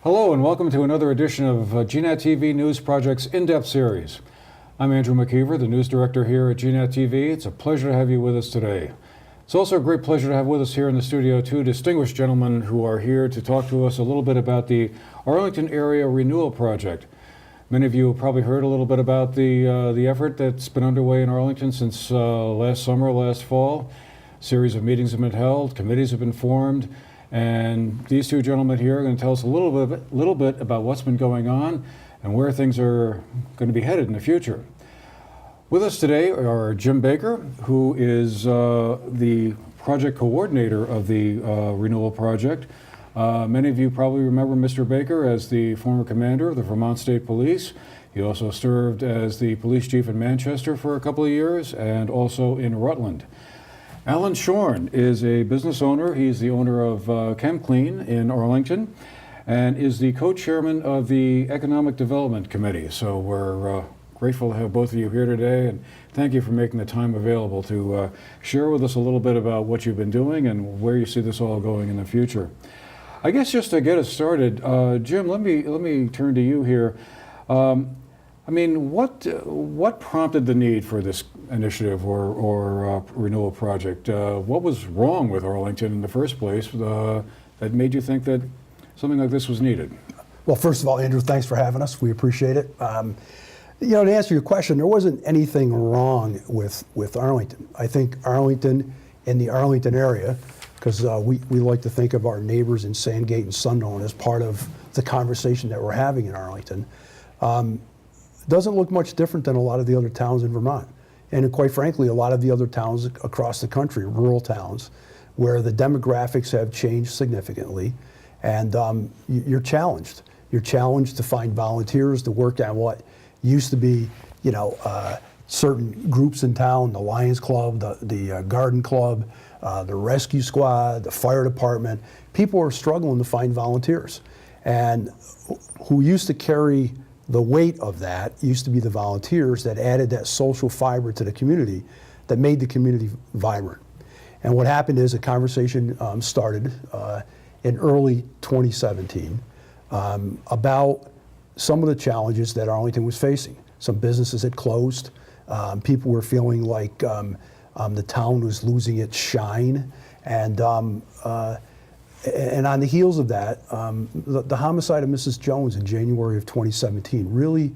Hello and welcome to another edition of GNAT-TV News Project's In-Depth Series. I'm Andrew McKeever, the news director here at GNAT-TV. It's a pleasure to have you with us today. It's also a great pleasure to have with us here in the studio two distinguished gentlemen who are here to talk to us a little bit about the Arlington Area Renewal Project. Many of you have probably heard a little bit about the effort that's been underway in Arlington since last summer, last fall. A series of meetings have been held, committees have been formed, and these two gentlemen here are going to tell us a little bit about what's been going on and where things are going to be headed in the future. With us today are Jim Baker, who is the project coordinator of the Renewal Project. Many of you probably remember Mr. Baker as the former commander of the Vermont State Police. He also served as the police chief in Manchester for a couple of years and also in Rutland. Alan Shorn is a business owner. He's the owner of ChemClean in Arlington and is the co-chairman of the Economic Development Committee. So we're grateful to have both of you here today, and thank you for making the time available to share with us a little bit about what you've been doing and where you see this all going in the future. I guess just to get us started, Jim, let me turn to you here. I mean, what prompted the need for this initiative or renewal project? What was wrong with Arlington in the first place that made you think that something like this was needed? Well, first of all, Andrew, thanks for having us. We appreciate it. You know, to answer your question, there wasn't anything wrong with Arlington. I think Arlington and the Arlington area, because we like to think of our neighbors in Sandgate and Sunderland as part of the conversation that we're having in Arlington, doesn't look much different than a lot of the other towns in Vermont. And quite frankly, a lot of the other towns across the country, rural towns, where the demographics have changed significantly, and you're challenged. You're challenged to find volunteers to work on what used to be, you know, certain groups in town, the Lions Club, the Garden Club, the Rescue Squad, the Fire Department. People are struggling to find volunteers. And who used to carry the weight of that used to be the volunteers that added that social fiber to the community that made the community vibrant. And what happened is a conversation started in early 2017 about some of the challenges that Arlington was facing. Some businesses had closed. People were feeling like the town was losing its shine. And on the heels of that, the homicide of Mrs. Jones in January of 2017 really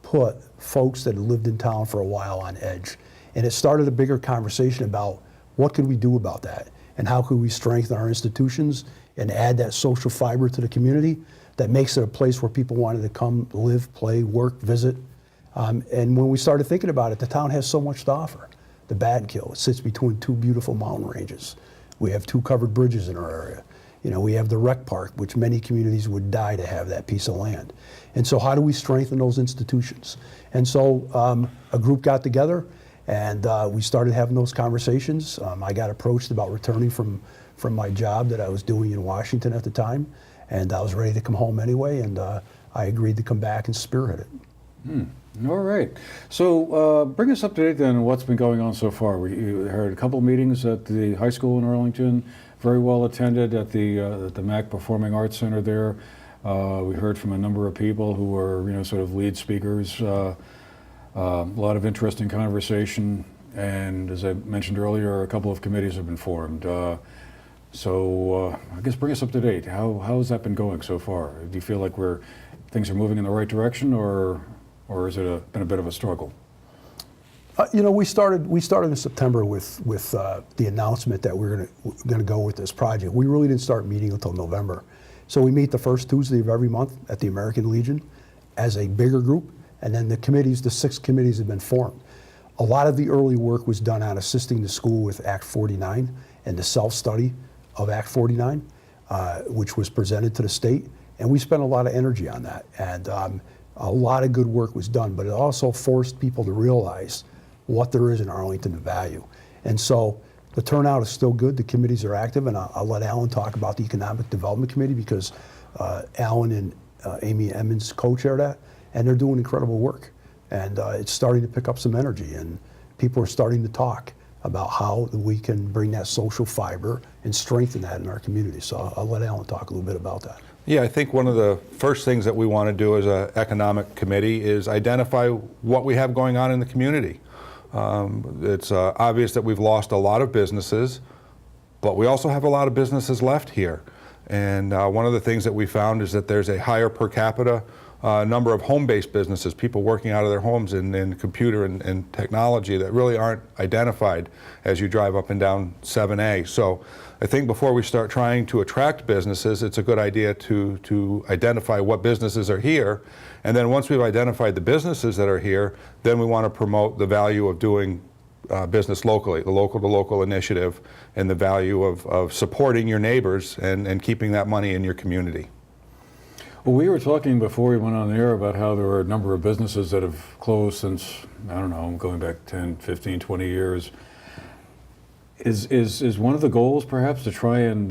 put folks that had lived in town for a while on edge. And it started a bigger conversation about what could we do about that and how could we strengthen our institutions and add that social fiber to the community that makes it a place where people wanted to come live, play, work, visit. And when we started thinking about it, the town has so much to offer. The Badkill, it sits between two beautiful mountain ranges. We have two covered bridges in our area. You know, we have the rec park, which many communities would die to have that piece of land. And so how do we strengthen those institutions? And so a group got together and we started having those conversations. I got approached about returning from my job that I was doing in Washington at the time. And I was ready to come home anyway, and I agreed to come back and spearhead it. All right. So bring us up to date then on what's been going on so far. We heard a couple meetings at the high school in Arlington, very well attended at the MAC Performing Arts Center there. We heard from a number of people who were, you know, sort of lead speakers. A lot of interesting conversation, and as I mentioned earlier, a couple of committees have been formed. So I guess bring us up to date. How has that been going so far? Do you feel like things are moving in the right direction, or has it been a bit of a struggle? You know, we started in September with the announcement that we're going to go with this project. We really didn't start meeting until November. So we meet the first Tuesday of every month at the American Legion as a bigger group, and then the 6 committees have been formed. A lot of the early work was done on assisting the school with Act 49 and the self-study of Act 49, which was presented to the state, and we spent a lot of energy on that. And a lot of good work was done, but it also forced people to realize what there is in Arlington to value. And so the turnout is still good, the committees are active, and I'll let Alan talk about the Economic Development Committee because Alan and Amy Emmons co-chair that, and they're doing incredible work. And it's starting to pick up some energy, and people are starting to talk about how we can bring that social fiber and strengthen that in our community. So I'll let Alan talk a little bit about that. Yeah, I think one of the first things that we want to do as an economic committee is identify what we have going on in the community. It's obvious that we've lost a lot of businesses, but we also have a lot of businesses left here. And one of the things that we found is that there's a higher per capita number of home-based businesses, people working out of their homes in computer and technology that really aren't identified as you drive up and down 7A. So I think before we start trying to attract businesses, it's a good idea to identify what businesses are here. And then once we've identified the businesses that are here, then we want to promote the value of doing business locally, the local-to-local initiative, and the value of supporting your neighbors and keeping that money in your community. Well, we were talking before we went on the air about how there are a number of businesses that have closed since, I don't know, going back 10, 15, 20 years. Is one of the goals perhaps to try and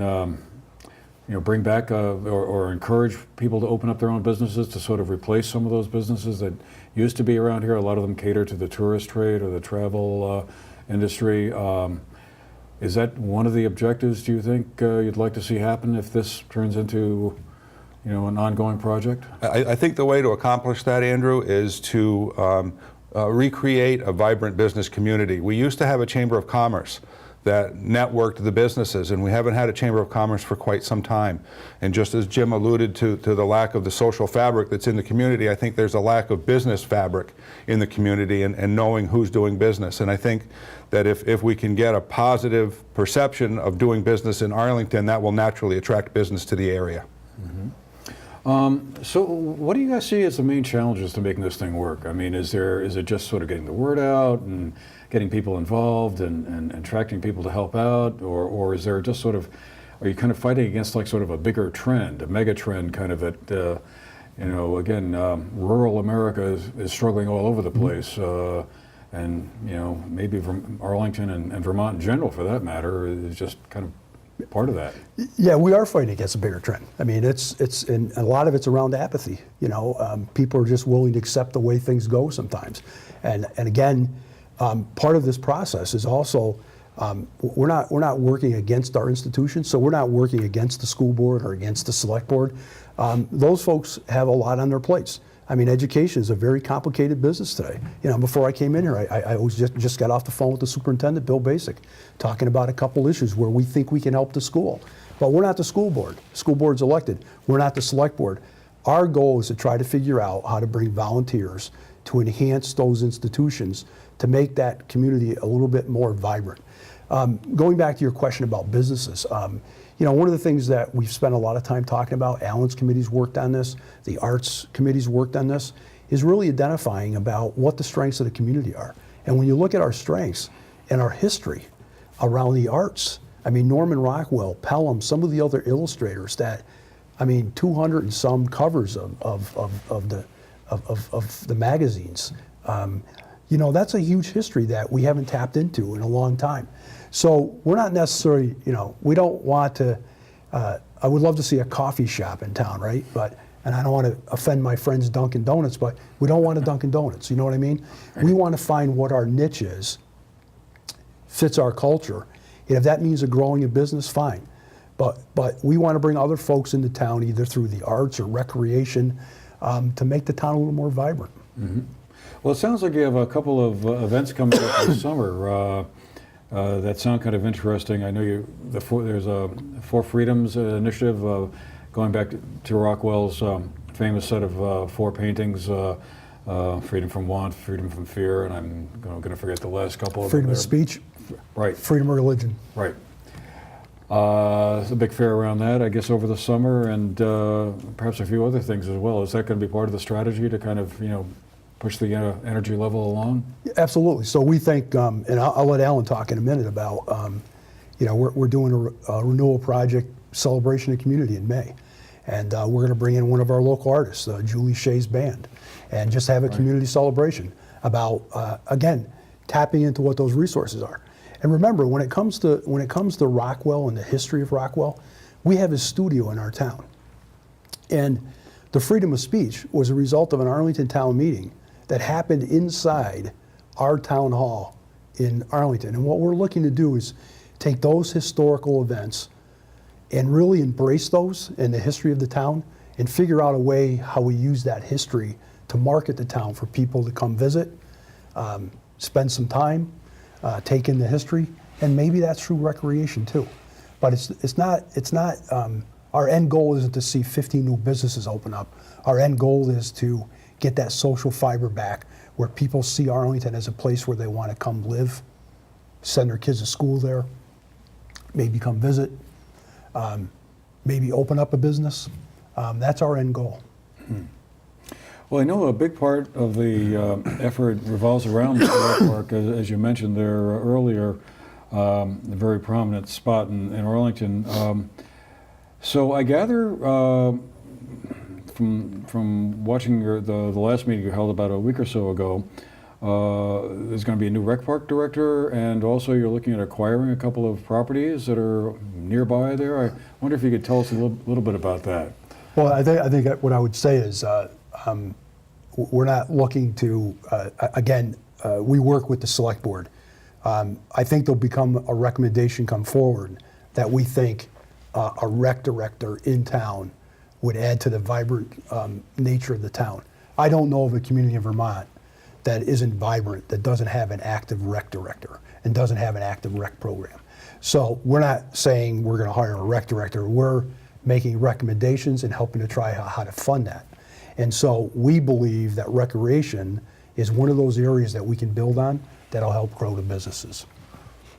bring back or encourage people to open up their own businesses to sort of replace some of those businesses that used to be around here? A lot of them cater to the tourist trade or the travel industry. Is that one of the objectives, do you think, you'd like to see happen if this turns into an ongoing project? I think the way to accomplish that, Andrew, is to recreate a vibrant business community. We used to have a Chamber of Commerce that networked the businesses, and we haven't had a Chamber of Commerce for quite some time. And just as Jim alluded to the lack of the social fabric that's in the community, I think there's a lack of business fabric in the community and knowing who's doing business. And I think that if we can get a positive perception of doing business in Arlington, that will naturally attract business to the area. Mm-hmm. So what do you guys see as the main challenges to making this thing work? I mean, is it just sort of getting the word out and getting people involved and attracting people to help out, or is there just sort of, are you kind of fighting against like sort of a bigger trend, a mega trend kind of at, again, rural America is struggling all over the place, and maybe Arlington and Vermont in general, for that matter, is just kind of part of that. Yeah, we are fighting against a bigger trend. I mean, and a lot of it's around apathy. People are just willing to accept the way things go sometimes. And again, part of this process is also we're not working against our institutions, so we're not working against the school board or against the select board. Those folks have a lot on their plates. I mean, education is a very complicated business today. Before I came in here, I was just got off the phone with the superintendent, Bill Basic, talking about a couple issues where we think we can help the school. But we're not the school board. School board's elected. We're not the select board. Our goal is to try to figure out how to bring volunteers to enhance those institutions to make that community a little bit more vibrant. Going back to your question about businesses, one of the things that we've spent a lot of time talking about, Alan's committee's worked on this, the arts committee's worked on this, is really identifying about what the strengths of the community are. And when you look at our strengths and our history around the arts, I mean, Norman Rockwell, Pelham, some of the other illustrators that, 200 and some covers of the magazines. That's a huge history that we haven't tapped into in a long time. So we're not necessarily, we don't want to, I would love to see a coffee shop in town, right? And I don't want to offend my friends Dunkin' Donuts, but we don't want a Dunkin' Donuts, you know what I mean? We want to find what our niche is, fits our culture. And if that means a growing a business, fine. But we want to bring other folks into town, either through the arts or recreation, to make the town a little more vibrant. Mm-hmm. Well, it sounds like you have a couple of events coming up this summer that sound kind of interesting. I know there's a Four Freedoms initiative going back to Rockwell's famous set of four paintings, Freedom from Want, Freedom from Fear, and I'm going to forget the last couple of them. Freedom of speech. Right. Freedom of religion. Right. There's a big fair around that, I guess, over the summer, and perhaps a few other things as well. Is that going to be part of the strategy to kind of, push the energy level along? Absolutely. So we think, and I'll let Alan talk in a minute about, we're doing a renewal project celebration of community in May. And we're going to bring in one of our local artists, Julie Shea's band, and just have a community celebration about, again, tapping into what those resources are. And remember, when it comes to Rockwell and the history of Rockwell, we have his studio in our town. And the freedom of speech was a result of an Arlington town meeting that happened inside our town hall in Arlington. And what we're looking to do is take those historical events and really embrace those in the history of the town and figure out a way how we use that history to market the town for people to come visit, spend some time, take in the history, and maybe that's through recreation too. But it's not. Our end goal isn't to see 50 new businesses open up. Our end goal is to get that social fiber back, where people see Arlington as a place where they want to come live, send their kids to school there, maybe come visit, maybe open up a business. That's our end goal. Well, I know a big part of the effort revolves around the rec park, as you mentioned there earlier, a very prominent spot in Arlington. So I gather from watching the last meeting you held about a week or so ago, there's going to be a new rec park director, and also you're looking at acquiring a couple of properties that are nearby there. I wonder if you could tell us a little bit about that. Well, I think what I would say is we're not looking to, we work with the select board. I think there'll become a recommendation come forward that we think a rec director in town would add to the vibrant nature of the town. I don't know of a community in Vermont that isn't vibrant, that doesn't have an active rec director and doesn't have an active rec program. So we're not saying we're going to hire a rec director. We're making recommendations and helping to try how to fund that. And so we believe that recreation is one of those areas that we can build on that'll help grow the businesses.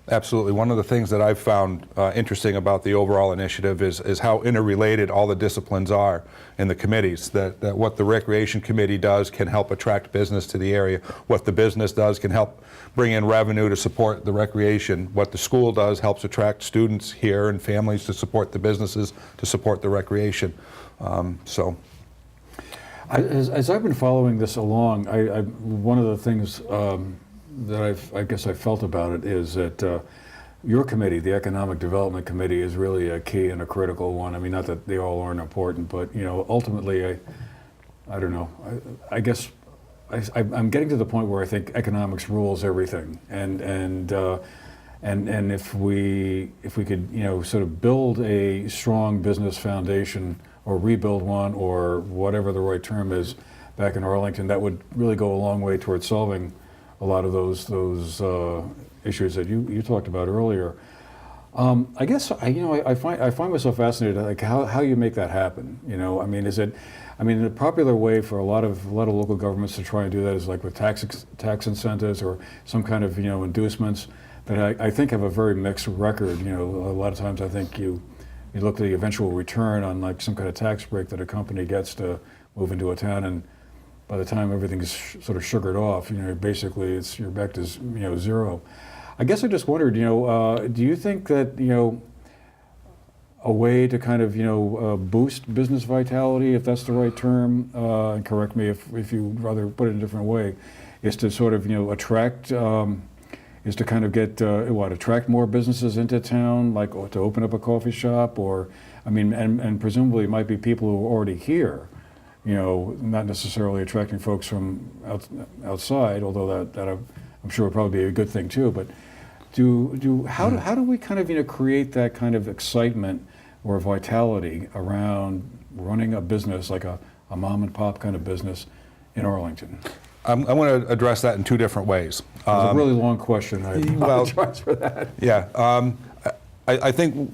Absolutely. One of the things that I've found interesting about the overall initiative is how interrelated all the disciplines are in the committees, that what the Recreation Committee does can help attract business to the area, what the business does can help bring in revenue to support the recreation, what the school does helps attract students here and families to support the businesses, to support the recreation. As I've been following this along, one of the things that I guess I felt about it is that your committee, the Economic Development Committee, is really a key and a critical one. I mean, not that they all aren't important, but ultimately, I don't know. I guess I'm getting to the point where I think economics rules everything, and if we could sort of build a strong business foundation or rebuild one or whatever the right term is back in Arlington, that would really go a long way towards solving a lot of those issues that you talked about earlier. I guess I find myself fascinated, like how you make that happen. The popular way for a lot of local governments to try and do that is like with tax incentives or some kind of inducements that I think have a very mixed record. A lot of times I think you look at the eventual return on like some kind of tax break that a company gets to move into a town, and by the time everything's sort of sugared off, basically you're back to zero. I guess I just wondered, do you think that a way to kind of boost business vitality, if that's the right term, and correct me if you'd rather put it in a different way, is to sort of attract, is to kind of get attract more businesses into town, like to open up a coffee shop, or and presumably it might be people who are already here. Not necessarily attracting folks from outside, although that I'm sure would probably be a good thing too. But how do we kind of create that kind of excitement or vitality around running a business like a mom and pop kind of business in Arlington? I'm going to address that in two different ways. It's a really long question. I apologize for that. Yeah, I think,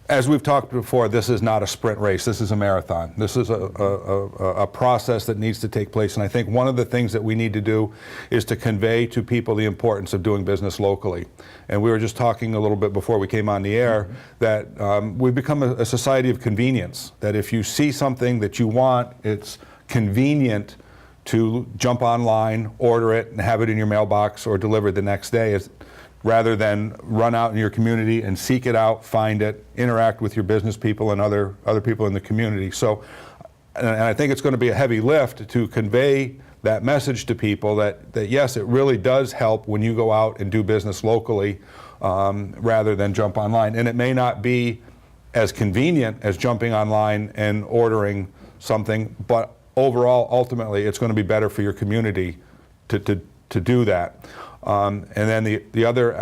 as we've talked before, this is not a sprint race. This is a marathon. This is a process that needs to take place. And I think one of the things that we need to do is to convey to people the importance of doing business locally. And we were just talking a little bit before we came on the air that we've become a society of convenience, that if you see something that you want, it's convenient to jump online, order it, and have it in your mailbox or delivered the next day, rather than run out in your community and seek it out, find it, interact with your business people and other people in the community. So, and I think it's going to be a heavy lift to convey that message to people that yes, it really does help when you go out and do business locally rather than jump online. And it may not be as convenient as jumping online and ordering something, but overall, ultimately, it's going to be better for your community to do that. And then the other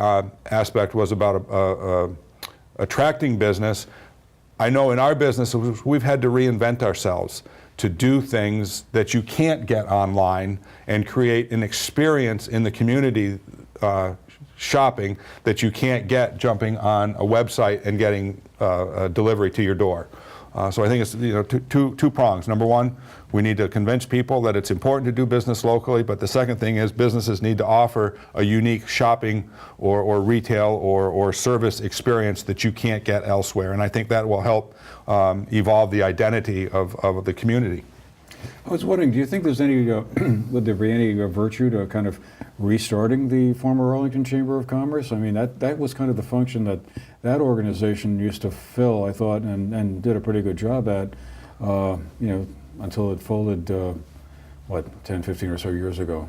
aspect was about attracting business. I know in our business we've had to reinvent ourselves to do things that you can't get online and create an experience in the community shopping that you can't get jumping on a website and getting a delivery to your door. So I think it's two prongs. Number one, we need to convince people that it's important to do business locally, but the second thing is businesses need to offer a unique shopping or retail or service experience that you can't get elsewhere. And I think that will help evolve the identity of the community. I was wondering, do you think there's any, would there be any virtue to kind of restarting the former Arlington Chamber of Commerce? I mean, that was kind of the function that that organization used to fill, I thought, and did a pretty good job at, until it folded, 10, 15 or so years ago.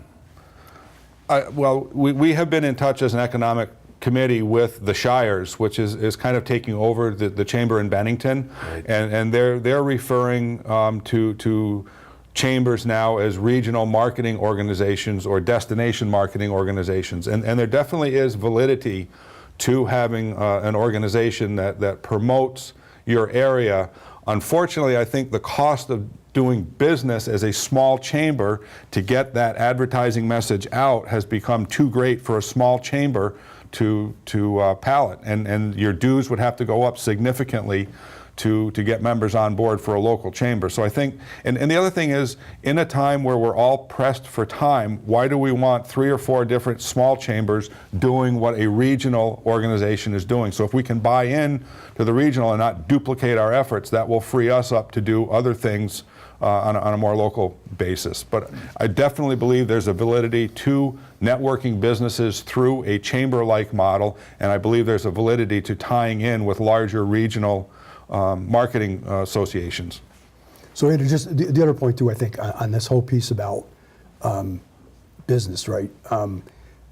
Well, we have been in touch as an economic committee with the Shires, which is kind of taking over the chamber in Bennington, right. and they're referring to chambers now as regional marketing organizations or destination marketing organizations, and there definitely is validity to having an organization that promotes your area. Unfortunately, I think the cost of doing business as a small chamber to get that advertising message out has become too great for a small chamber to pallet, and your dues would have to go up significantly to get members on board for a local chamber. So I think, and the other thing is, in a time where we're all pressed for time, why do we want 3 or 4 different small chambers doing what a regional organization is doing? So if we can buy in to the regional and not duplicate our efforts, that will free us up to do other things on a more local basis. But I definitely believe there's a validity to networking businesses through a chamber-like model, and I believe there's a validity to tying in with larger regional marketing associations. So Andrew, just the other point too, I think, on this whole piece about business, right?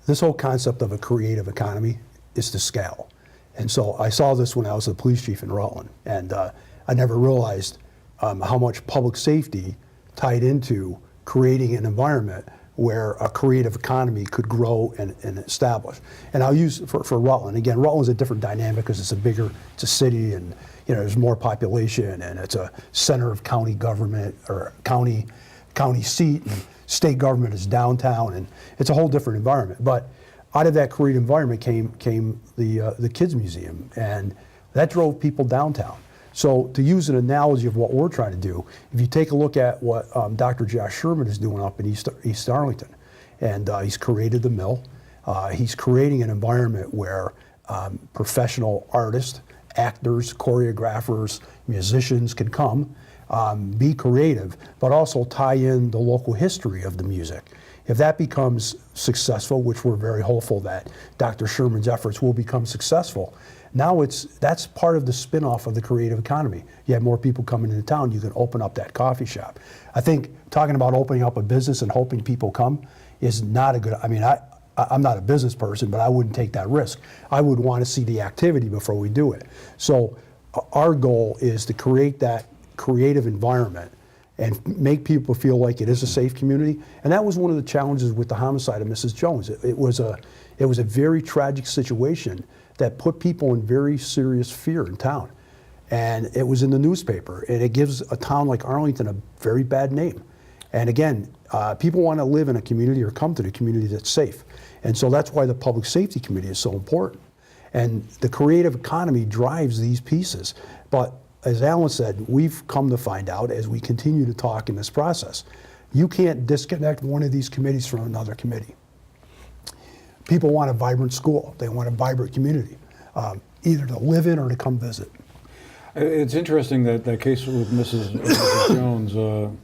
This whole concept of a creative economy is to scale. And so I saw this when I was the police chief in Rutland, and I never realized how much public safety tied into creating an environment where a creative economy could grow and establish. And I'll use for Rutland. Again, Rutland's a different dynamic because it's a city, and there's more population, and it's a center of county government or county seat, and state government is downtown, and it's a whole different environment. But out of that creative environment came the Kids Museum, and that drove people downtown. So to use an analogy of what we're trying to do, if you take a look at what Dr. Josh Sherman is doing up in East Arlington, and he's created the mill, he's creating an environment where professional artists, actors, choreographers, musicians can come, be creative, but also tie in the local history of the music. If that becomes successful, which we're very hopeful that Dr. Sherman's efforts will become successful, now that's part of the spin-off of the creative economy. You have more people coming into town, you can open up that coffee shop. I think talking about opening up a business and hoping people come is not a good, I'm not a business person, but I wouldn't take that risk. I would want to see the activity before we do it. So our goal is to create that creative environment and make people feel like it is a safe community. And that was one of the challenges with the homicide of Mrs. Jones. It was a very tragic situation that put people in very serious fear in town. And it was in the newspaper, and it gives a town like Arlington a very bad name. And again, people want to live in a community or come to the community that's safe. And so that's why the Public Safety Committee is so important. And the creative economy drives these pieces. But as Alan said, we've come to find out as we continue to talk in this process, you can't disconnect one of these committees from another committee. People want a vibrant school. They want a vibrant community, either to live in or to come visit. It's interesting that case with Mrs. Jones,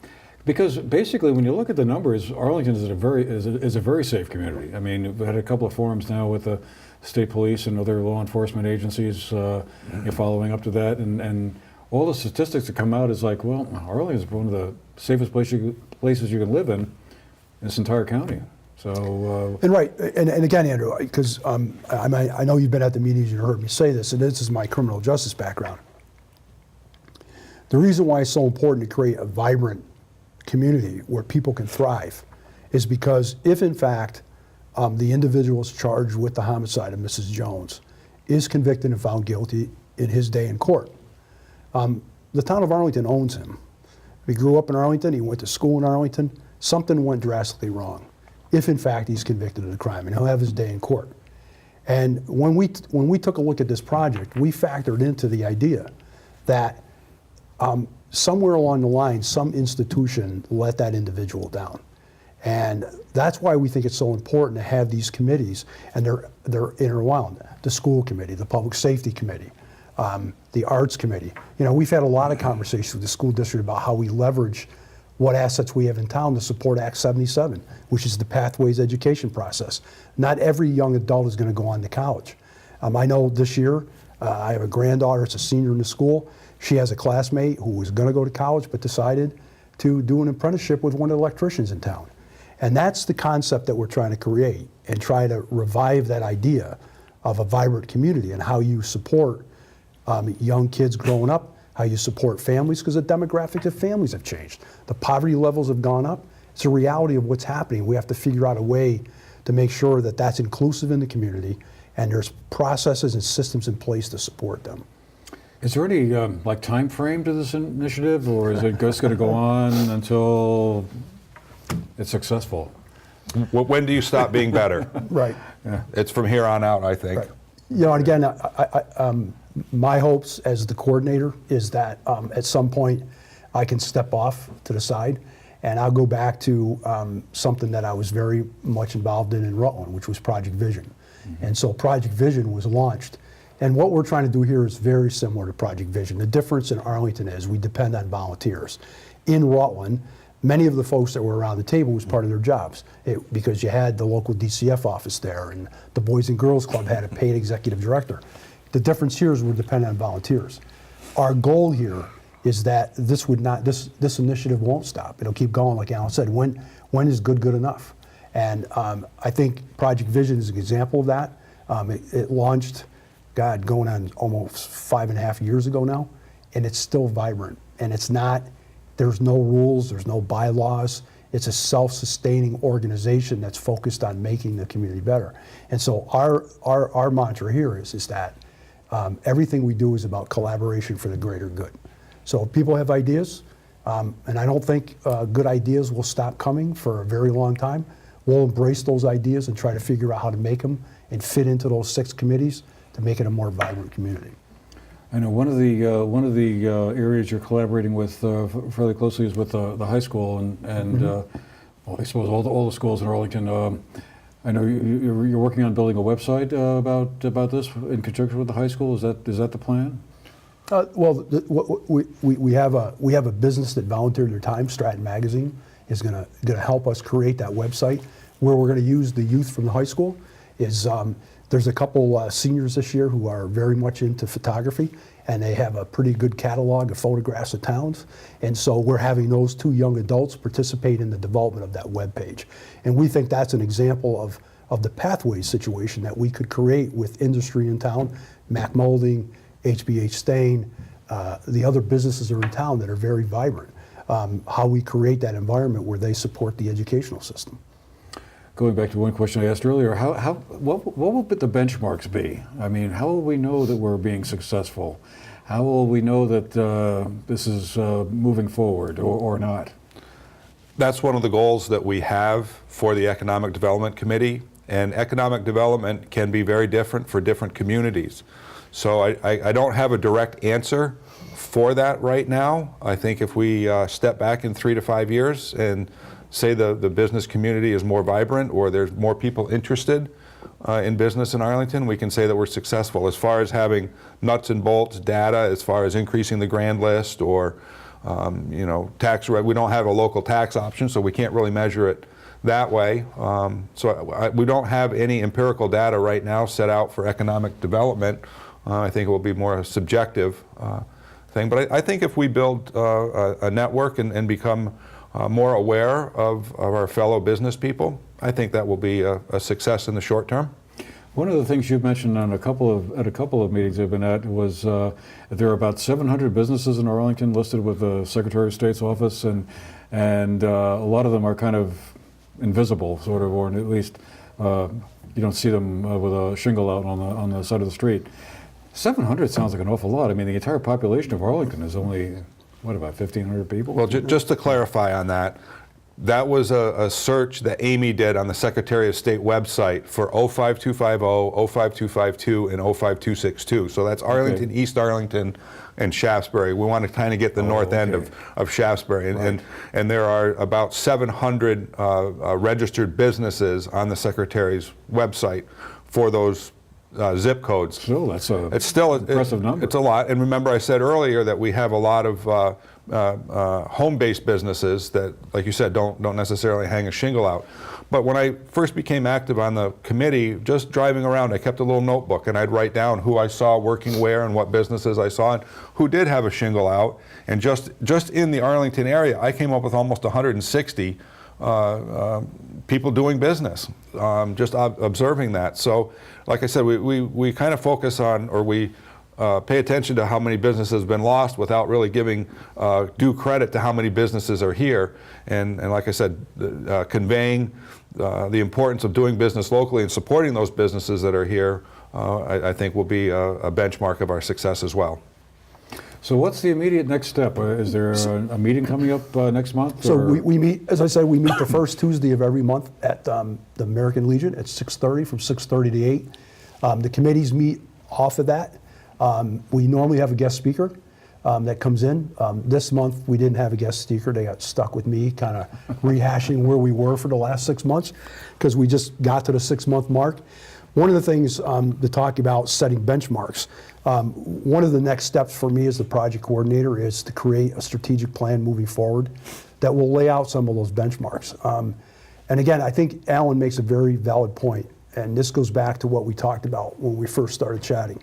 because basically when you look at the numbers, Arlington is a very safe community. I mean, we've had a couple of forums now with the state police and other law enforcement agencies following up to that, and all the statistics that come out is like, well, Arlington is one of the safest places you can live in this entire county. So, and right, and again, Andrew, because I know you've been at the meetings, you heard me say this, and this is my criminal justice background. The reason why it's so important to create a vibrant community where people can thrive is because if, in fact, the individuals charged with the homicide of Mrs. Jones is convicted and found guilty in his day in court, The town of Arlington owns him. He grew up in Arlington, he went to school in Arlington. Something went drastically wrong, if in fact he's convicted of the crime, and he'll have his day in court. And when we took a look at this project, we factored into the idea that somewhere along the line, some institution let that individual down. And that's why we think it's so important to have these committees, and they're interwound. The school committee, the public safety committee, the arts committee. You know, we've had a lot of conversations with the school district about how we leverage what assets we have in town to support Act 77, which is the Pathways education process. Not every young adult is going to go on to college. I know this year, I have a granddaughter, it's a senior in the school. She has a classmate who was going to go to college but decided to do an apprenticeship with one of the electricians in town. And that's the concept that we're trying to create and try to revive that idea of a vibrant community and how you support young kids growing up, how you support families, because the demographics of families have changed. The poverty levels have gone up. It's a reality of what's happening. We have to figure out a way to make sure that that's inclusive in the community and there's processes and systems in place to support them. Is there any like time frame to this initiative, or is it just going to go on until it's successful? When do you stop being better? Right. Yeah. It's from here on out, I think. Right. You know, and again, my hopes as the coordinator is that at some point I can step off to the side and I'll go back to something that I was very much involved in Rutland, which was Project Vision. Mm-hmm. And so Project Vision was launched. And what we're trying to do here is very similar to Project Vision. The difference in Arlington is we depend on volunteers. In Rutland, many of the folks that were around the table was part of their jobs because you had the local DCF office there and the Boys and Girls Club had a paid executive director. The difference here is we're dependent on volunteers. Our goal here is that this initiative won't stop. It'll keep going, like Alan said. When is good enough? And I think Project Vision is an example of that. It launched, going on almost 5.5 years ago now, and it's still vibrant. And it's not, there's no rules, there's no bylaws. It's a self-sustaining organization that's focused on making the community better. And so our mantra here is that everything we do is about collaboration for the greater good. So if people have ideas, and I don't think good ideas will stop coming for a very long time. We'll embrace those ideas and try to figure out how to make them and fit into those 6 committees to make it a more vibrant community. I know one of the areas you're collaborating with fairly closely is with the high school and Mm-hmm. well, I suppose all the schools in Arlington. I know you're working on building a website about this in conjunction with the high school. Is that the plan? Well, we have a business that volunteered their time. Stratton Magazine is going to help us create that website. Where we're going to use the youth from the high school is there's a couple seniors this year who are very much into photography, and they have a pretty good catalog of photographs of towns. And so we're having those 2 young adults participate in the development of that webpage. And we think that's an example of the Pathways situation that we could create with industry in town, Mac Molding, HBH Stain, the other businesses that are in town that are very vibrant. How we create that environment where they support the educational system. Going back to one question I asked earlier, what will the benchmarks be? I mean, how will we know that we're being successful? How will we know that this is moving forward or not? That's one of the goals that we have for the Economic Development Committee, and economic development can be very different for different communities. So I don't have a direct answer for that right now. I think if we step back in 3 to 5 years and say the business community is more vibrant or there's more people interested in business in Arlington, we can say that we're successful. As far as having nuts and bolts data, as far as increasing the grand list or tax rate, we don't have a local tax option, so we can't really measure it that way. We don't have any empirical data right now set out for economic development. I think it will be more a subjective thing. But I think if we build a network and become more aware of our fellow business people, I think that will be a success in the short term. One of the things you've mentioned on a couple of meetings I've been at was that there are about 700 businesses in Arlington listed with the Secretary of State's office, and a lot of them are kind of invisible, sort of, or at least you don't see them with a shingle out on the side of the street. 700 sounds like an awful lot. I mean, the entire population of Arlington is only, what, about 1,500 people? Well, just to clarify on that, that was a search that Amy did on the Secretary of State website for 05250, 05252, and 05262. So that's Arlington, Okay. East Arlington, and Shaftesbury. We want to kind of get the north end okay. of Shaftesbury. And there are about 700 registered businesses on the Secretary's website for those zip codes. Still, that's a It's still impressive number. It's a lot. And remember, I said earlier that we have a lot of home-based businesses that, like you said, don't necessarily hang a shingle out. But when I first became active on the committee, just driving around, I kept a little notebook and I'd write down who I saw working where and what businesses I saw and who did have a shingle out. And just in the Arlington area, I came up with almost 160 people doing business, just observing that. So, like I said, we kind of focus on, or we pay attention to how many businesses have been lost without really giving due credit to how many businesses are here. And like I said, conveying the importance of doing business locally and supporting those businesses that are here, I think will be a benchmark of our success as well. So what's the immediate next step? Is there a meeting coming up next month? So or- we meet, as I said, we meet the first Tuesday of every month at the American Legion at 6:30, from 6:30 to 8. The committees meet off of that. We normally have a guest speaker that comes in. This month we didn't have a guest speaker. They got stuck with me kind of rehashing where we were for the last 6 months because we just got to the 6-month mark. One of the things to talk about setting benchmarks, one of the next steps for me as the project coordinator is to create a strategic plan moving forward that will lay out some of those benchmarks. And again, I think Alan makes a very valid point, and this goes back to what we talked about when we first started chatting.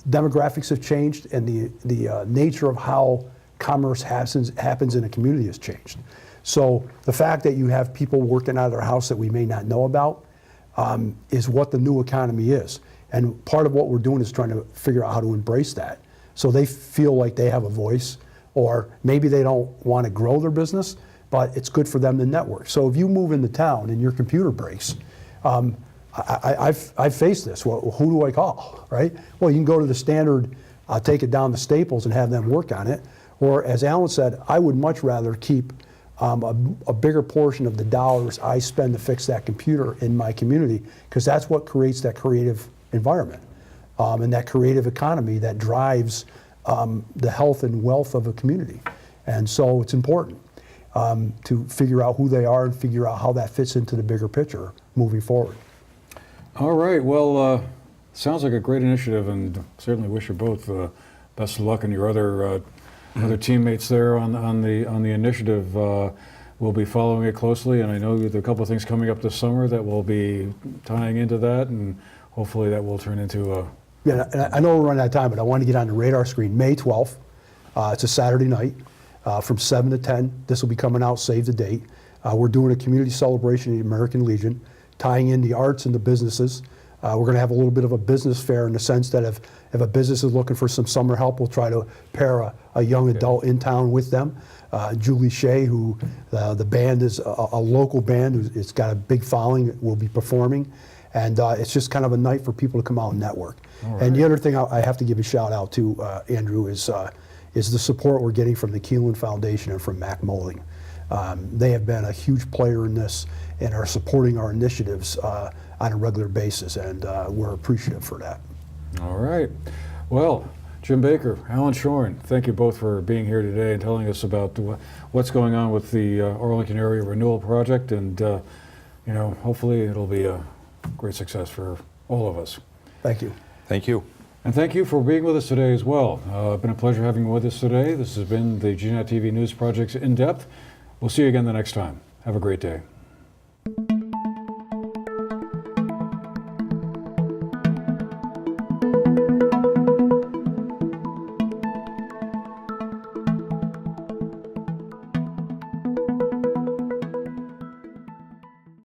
Demographics have changed, and the nature of how commerce happens in a community has changed. So the fact that you have people working out of their house that we may not know about is what the new economy is. And part of what we're doing is trying to figure out how to embrace that. So they feel like they have a voice, or maybe they don't want to grow their business, but it's good for them to network. So if you move into town and your computer breaks, I've faced this. Well, who do I call, right? Well, you can go to the standard, take it down to Staples and have them work on it. Or as Alan said, I would much rather keep a bigger portion of the dollars I spend to fix that computer in my community, because that's what creates that creative environment and that creative economy that drives the health and wealth of a community. And so it's important to figure out who they are and figure out how that fits into the bigger picture moving forward. All right. Well, sounds like a great initiative, and certainly wish you both best of luck, and your other teammates there on the initiative. We'll be following it closely, and I know there are a couple of things coming up this summer that will be tying into that, and hopefully that will turn into a. Yeah, and I know we're running out of time, but I want to get on the radar screen. May 12th, it's a Saturday night, from 7 to 10. This will be coming out, save the date. We're doing a community celebration at the American Legion, tying in the arts and the businesses. We're going to have a little bit of a business fair in the sense that if a business is looking for some summer help, we'll try to pair a young adult in town with them. Julie Shea, who the band is a local band, it's got a big following, will be performing. And it's just kind of a night for people to come out and network. Right. And the other thing I have to give a shout out to, Andrew, is the support we're getting from the Keelan Foundation and from Mac Molding. They have been a huge player in this and are supporting our initiatives on a regular basis, and we're appreciative for that. All right. Well, Jim Baker, Alan Shorn, thank you both for being here today and telling us about what's going on with the Arlington Area Renewal Project, and hopefully it'll be a great success for all of us. Thank you. Thank you. And thank you for being with us today as well. It's been a pleasure having you with us today. This has been the GNAT-TV News Project's In Depth. We'll see you again the next time. Have a great day.